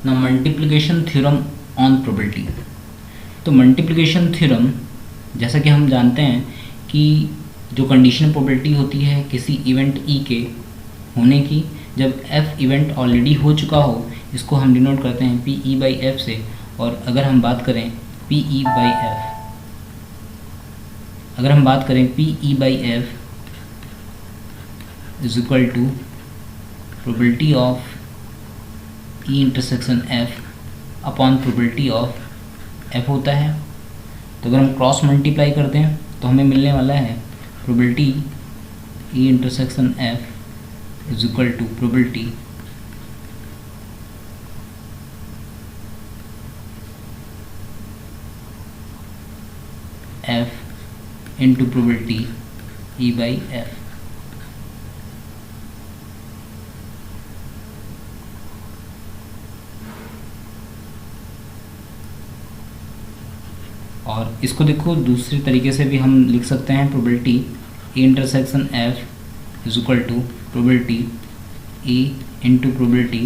ना multiplication theorem on probability. तो multiplication theorem, जैसा कि हम जानते हैं कि जो कंडीशनल प्रोबेबिलिटी होती है किसी इवेंट ई के होने की, जब एफ इवेंट ऑलरेडी हो चुका हो, इसको हम डिनोट करते हैं पी ई बाई एफ से। और अगर हम बात करें पी ई बाई एफ, अगर हम बात करें P E by F is equal to probability of E intersection F upon probability of F होता है। तो अगर हम क्रॉस मल्टीप्लाई करते हैं तो हमें मिलने वाला है probability E intersection F is equal to probability F into probability E by F. और इसको देखो दूसरे तरीके से भी हम लिख सकते हैं, probability E intersection F is equal to probability E into probability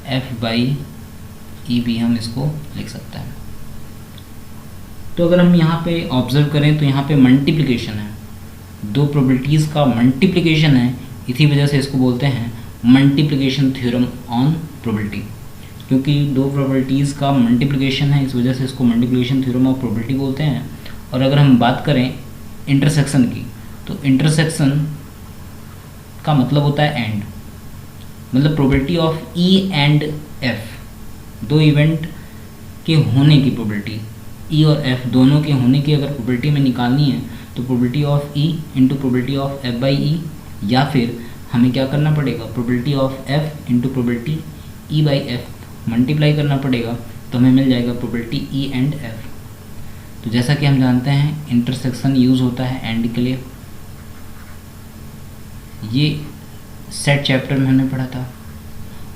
F by E भी हम इसको लिख सकते हैं। तो अगर हम यहाँ पे ऑब्जर्व करें तो यहाँ पे मल्टीप्लिकेशन है, दो प्रोबेबिलिटीज़ का मल्टीप्लिकेशन है, इसी वजह से इसको बोलते हैं मल्टीप्लिकेशन थ्योरम ऑन प्रोबेबिलिटी। क्योंकि दो प्रोबेबिलिटीज़ का मल्टीप्लिकेशन है, इस वजह से इसको मल्टीप्लिकेशन थ्योरम ऑफ प्रोबेबिलिटी बोलते हैं। और अगर हम बात करें इंटरसेक्शन की, तो इंटरसेक्शन का मतलब होता है एंड, मतलब probability of E and F, दो इवेंट के होने की प्रोबेबिलिटी, ई और एफ दोनों के होने की अगर प्रोबेबिलिटी में निकालनी है तो probability of E into probability of F by E, या फिर हमें क्या करना पड़ेगा, probability of F into probability E by F multiply करना पड़ेगा, तो हमें मिल जाएगा प्रोबेबिलिटी ई एंड एफ। तो जैसा कि हम जानते हैं इंटरसेक्शन यूज़ होता है एंड के लिए, ये सेट चैप्टर में हमने पढ़ा था।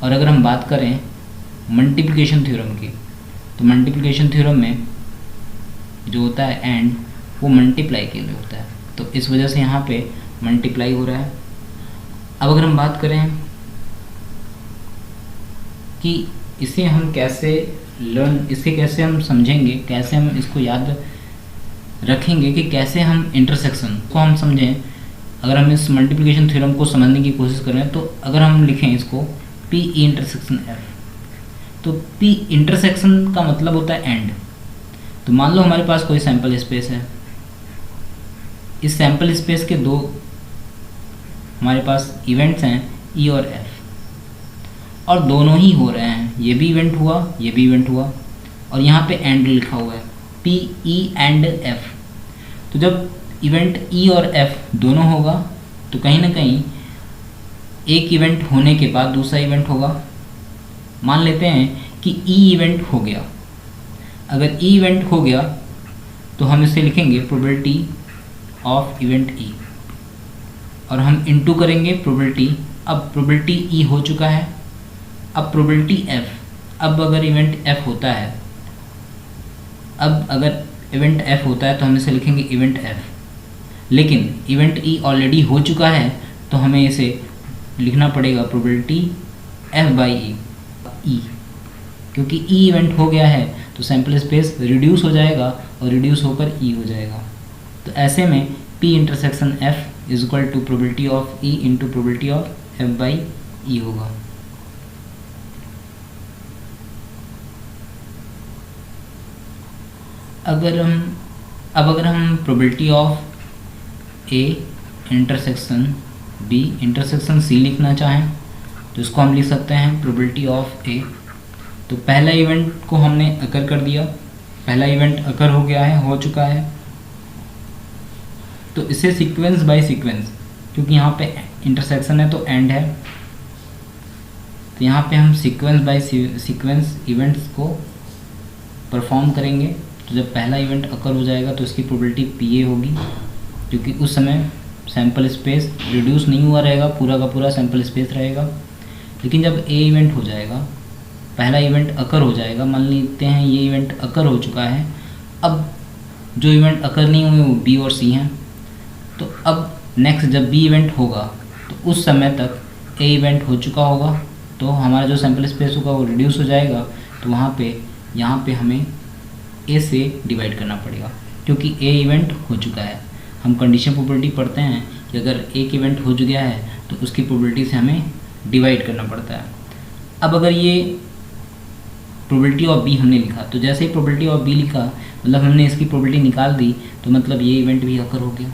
और अगर हम बात करें मल्टीप्लिकेशन थ्योरम की, तो मल्टीप्लिकेशन थ्योरम में जो होता है एंड, वो मल्टीप्लाई के लिए होता है, तो इस वजह से यहाँ पे मल्टीप्लाई हो रहा है। अब अगर हम बात करें कि इसे हम कैसे इसे कैसे हम समझेंगे, कैसे हम इसको याद रखेंगे कि कैसे हम इंटरसेक्शन को हम समझें, अगर हम इस मल्टीप्लिकेशन थ्योरम को समझने की कोशिश करें, तो अगर हम लिखें इसको पी ई इंटरसेक्शन एफ, तो पी इंटरसेक्शन का मतलब होता है एंड। तो मान लो हमारे पास कोई सैंपल स्पेस है, इस सैंपल स्पेस के दो हमारे पास इवेंट्स हैं ई और एफ, और दोनों ही हो रहे हैं, ये भी इवेंट हुआ, ये भी इवेंट हुआ, और यहाँ पे एंड लिखा हुआ है पी ई एंड एफ। तो जब इवेंट ई और एफ दोनों होगा तो कहीं ना कहीं एक इवेंट होने के बाद दूसरा इवेंट होगा। मान लेते हैं कि ई इवेंट हो गया, अगर ई इवेंट हो गया तो हम इसे लिखेंगे प्रोबेबिलिटी ऑफ इवेंट ई, और हम इनटू करेंगे प्रोबेबिलिटी। अब प्रोबेबिलिटी ई हो चुका है, अब प्रोबेबिलिटी एफ, अब अगर इवेंट एफ होता है, अब अगर इवेंट एफ होता है तो हम इसे लिखेंगे इवेंट एफ, लेकिन इवेंट ई ऑलरेडी हो चुका है तो हमें इसे लिखना पड़ेगा प्रोबेबिलिटी एफ बाई ई, क्योंकि ई इवेंट हो गया है तो सैंपल स्पेस रिड्यूस हो जाएगा और रिड्यूस होकर ई हो जाएगा। तो ऐसे में P intersection F is equal to probability of E into probability of F by E होगा। अगर हम probability of A intersection B intersection C लिखना चाहें तो इसको हम लिख सकते हैं प्रोबेबिलिटी ऑफ ए। तो पहला इवेंट को हमने अकर कर दिया, पहला इवेंट अकर हो गया है, हो चुका है, तो इसे सीक्वेंस बाय सीक्वेंस, क्योंकि यहाँ पे इंटरसेक्शन है तो एंड है, तो यहाँ पे हम सीक्वेंस बाय सीक्वेंस इवेंट्स को परफॉर्म करेंगे। तो जब पहला इवेंट अकर हो जाएगा तो इसकी प्रोबेबिलिटी पी ए होगी, क्योंकि उस समय सैंपल स्पेस रिड्यूस नहीं हुआ रहेगा, पूरा का पूरा सैंपल स्पेस रहेगा। लेकिन जब ए इवेंट हो जाएगा, पहला इवेंट अकर हो जाएगा, मान लेते हैं ये इवेंट अकर हो चुका है, अब जो इवेंट अकर नहीं हुए वो बी और सी हैं, तो अब नेक्स्ट जब बी इवेंट होगा तो उस समय तक ए इवेंट हो चुका होगा तो हमारा जो सैम्पल स्पेस होगा वो रिड्यूस हो जाएगा। तो वहाँ पे यहाँ पे हमें ए से डिवाइड करना पड़ेगा क्योंकि ए इवेंट हो चुका है। हम कंडीशन प्रोबेबिलिटी पढ़ते हैं कि अगर एक इवेंट हो गया है तो उसकी प्रोबेबिलिटी से हमें डिवाइड करना पड़ता है। अब अगर ये प्रोबेबिलिटी ऑफ बी हमने लिखा, तो जैसे ही प्रोबेबिलिटी ऑफ बी लिखा मतलब हमने इसकी प्रोबेबिलिटी निकाल दी, तो मतलब ये इवेंट भी अकर हो गया।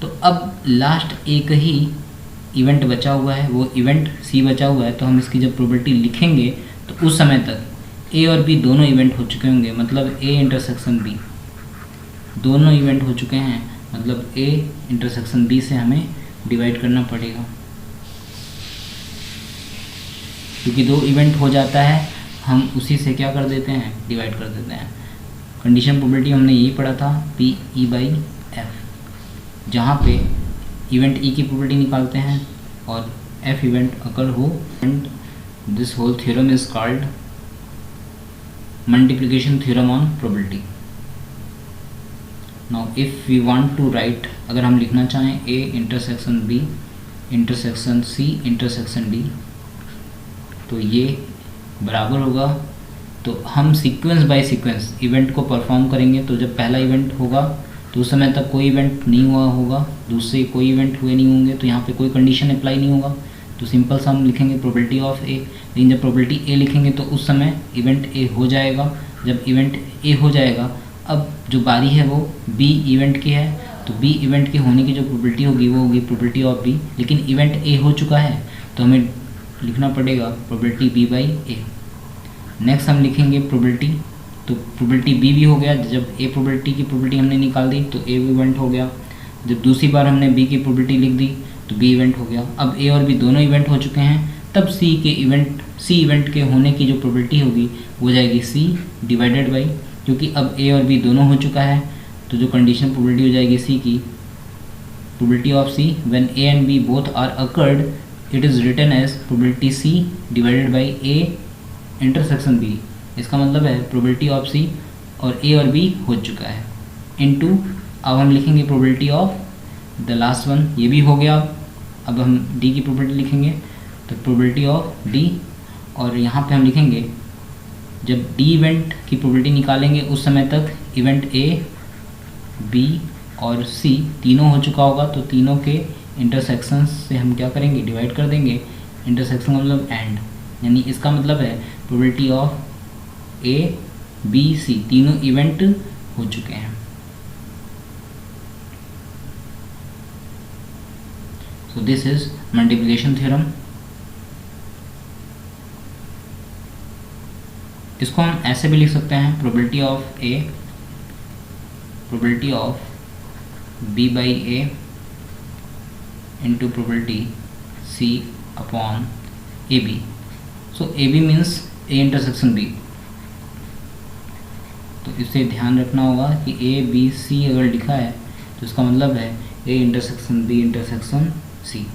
तो अब लास्ट एक ही इवेंट बचा हुआ है, वो इवेंट सी बचा हुआ है। तो हम इसकी जब प्रोबेबिलिटी लिखेंगे तो उस समय तक ए और बी दोनों इवेंट हो चुके होंगे, मतलब ए इंटरसेक्शन बी दोनों इवेंट हो चुके हैं, मतलब ए इंटरसेक्शन बी से हमें डिवाइड करना पड़ेगा। क्योंकि दो इवेंट हो जाता है हम उसी से क्या कर देते हैं, डिवाइड कर देते हैं। कंडीशन प्रोबेबिलिटी हमने यही पढ़ा था, पी ई बाई एफ, जहाँ पे इवेंट ई की प्रोबेबिलिटी निकालते हैं और एफ इवेंट अकर हो। And this whole theorem is called multiplication theorem on probability. Now if we want to write, अगर हम लिखना चाहें A intersection B intersection C intersection D, तो ये बराबर होगा। तो हम सीक्वेंस बाय सीक्वेंस इवेंट को परफॉर्म करेंगे। तो जब पहला इवेंट होगा तो उस समय तक कोई इवेंट नहीं हुआ होगा, दूसरे कोई इवेंट हुए नहीं होंगे, तो यहाँ पे कोई कंडीशन अप्लाई नहीं होगा। तो सिंपल सा हम लिखेंगे प्रोबेबिलिटी ऑफ ए। लेकिन जब प्रोबेबिलिटी ए लिखेंगे तो उस समय इवेंट ए हो जाएगा। जब इवेंट ए हो जाएगा, अब जो बारी है वो बी इवेंट की है, तो बी इवेंट के होने की जो प्रोबेबिलिटी होगी वो होगी प्रोबेबिलिटी ऑफ बी। लेकिन इवेंट ए हो चुका है तो हमें लिखना पड़ेगा probability B by A. Next हम लिखेंगे प्रोबेबिलिटी, तो प्रोबेबिलिटी बी भी हो गया। जब ए प्रोबेबिलिटी की प्रोबेबिलिटी हमने निकाल दी तो ए इवेंट हो गया। जब दूसरी बार हमने बी की प्रोबेबिलिटी लिख दी तो बी इवेंट हो गया। अब ए और बी दोनों इवेंट हो चुके हैं, तब सी इवेंट के होने की जो प्रोबेबिलिटी होगी वो जाएगी सी डिवाइडेड बाई, क्योंकि अब ए और बी दोनों हो चुका है तो जो कंडीशन प्रोबेबिलिटी हो जाएगी सी की, probability of C when A and B both are occurred it is written as probability C divided by A intersection B. इसका मतलब है प्रोबेबिलिटी ऑफ सी और ए और बी हो चुका है इनटू, अब हम लिखेंगे probability of the last one, ये भी हो गया। अब हम डी की प्रोबेबिलिटी लिखेंगे तो प्रोबेबिलिटी ऑफ डी, और यहाँ पे हम लिखेंगे जब डी इवेंट की प्रोबेबिलिटी निकालेंगे उस समय तक इवेंट ए बी और सी तीनों हो चुका होगा। तो तीनों के इंटरसेक्शंस से हम क्या करेंगे, डिवाइड कर देंगे। इंटरसेक्शन का मतलब एंड, यानी इसका मतलब है probability of A B C तीनों इवेंट हो चुके हैं। So this is multiplication theorem. इसको हम ऐसे भी लिख सकते हैं, probability of A probability of B by A into probability C upon A B. So A B means A intersection B, तो इससे ध्यान रखना होगा कि ए बी सी अगर लिखा है तो इसका मतलब है A intersection B intersection C.